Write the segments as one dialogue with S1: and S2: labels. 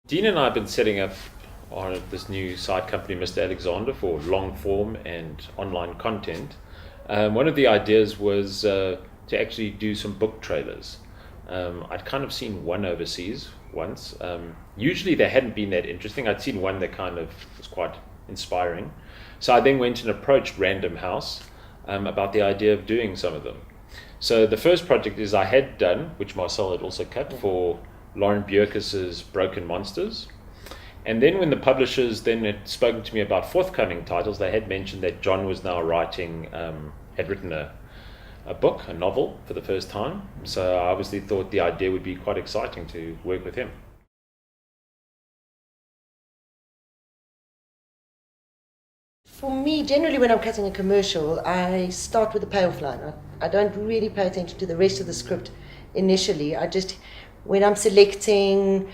S1: Dean and I have been setting up on this new site company, Mr. Alexander, for long form and online content. One of the ideas was to actually do some book trailers. I'd kind of seen one overseas once. Usually they hadn't been that interesting. I'd seen one that kind of was quite inspiring. So I then went and approached Random House about the idea of doing some of them. So the first project is I had done, which Marcelle had also cut, for Lauren Beukes' Broken Monsters. And then when the publishers then had spoken to me about forthcoming titles, they had mentioned that John was now writing, had written a book, a novel for the first time. So I obviously thought the idea would be quite exciting to work with him.
S2: For me, generally when I'm cutting a commercial, I start with the payoff line. I don't really pay attention to the rest of the script initially. When I'm selecting,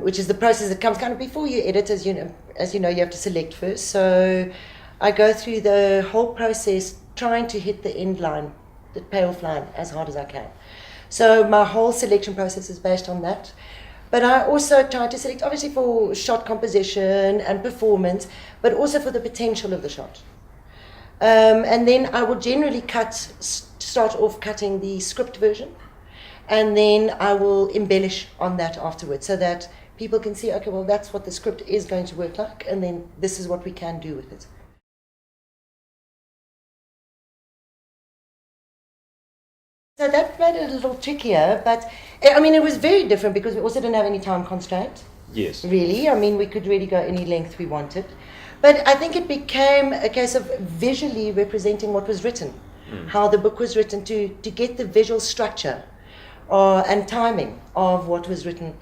S2: which is the process that comes kind of before you edit, as you know, you have to select first. So I go through the whole process trying to hit the end line, the payoff line, as hard as I can. So my whole selection process is based on that. But I also try to select, obviously, for shot composition and performance, but also for the potential of the shot. And then I will generally start off cutting the script version, and then I will embellish on that afterwards so that people can see, okay, well, that's what the script is going to work like, and then this is what we can do with it. So that made it a little trickier, but I mean, it was very different because we also didn't have any time constraint.
S1: Yes.
S2: Really, I mean, we could really go any length we wanted. But I think it became a case of visually representing what was written, how the book was written, to get the visual structure and timing of what was written.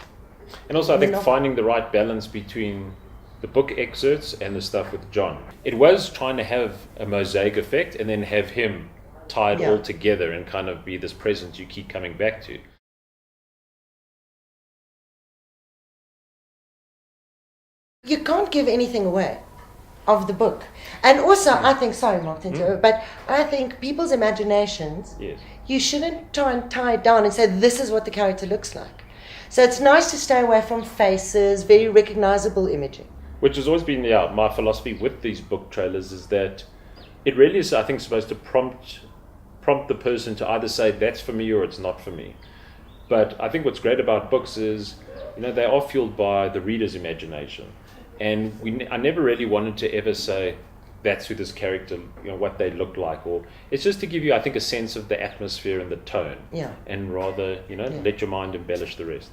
S1: And also, I think finding the right balance between the book excerpts and the stuff with John. It was trying to have a mosaic effect and then have him tied all together and kind of be this presence you keep coming back to.
S2: You can't give anything away of the book. And also, I think, sorry, Mark, but I think people's imaginations, you shouldn't try and tie it down and say, this is what the character looks like. So it's nice to stay away from faces, very recognizable imaging.
S1: Which has always been my philosophy with these book trailers, is that it really is, I think, supposed to prompt the person to either say that's for me or it's not for me. But I think what's great about books is, they are fueled by the reader's imagination. And I never really wanted to ever say that's who this character, what they look like, or it's just to give you, I think, a sense of the atmosphere and the tone.
S2: Yeah.
S1: And rather, let your mind embellish the rest.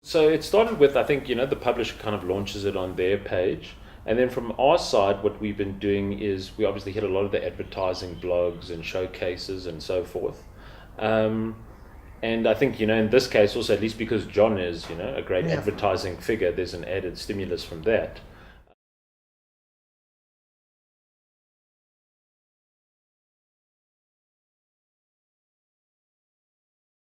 S1: So it started with, I think, the publisher kind of launches it on their page. And then from our side, what we've been doing is we obviously hit a lot of the advertising blogs and showcases and so forth. And I think, in this case also, at least because John is, a great advertising figure, there's an added stimulus from that.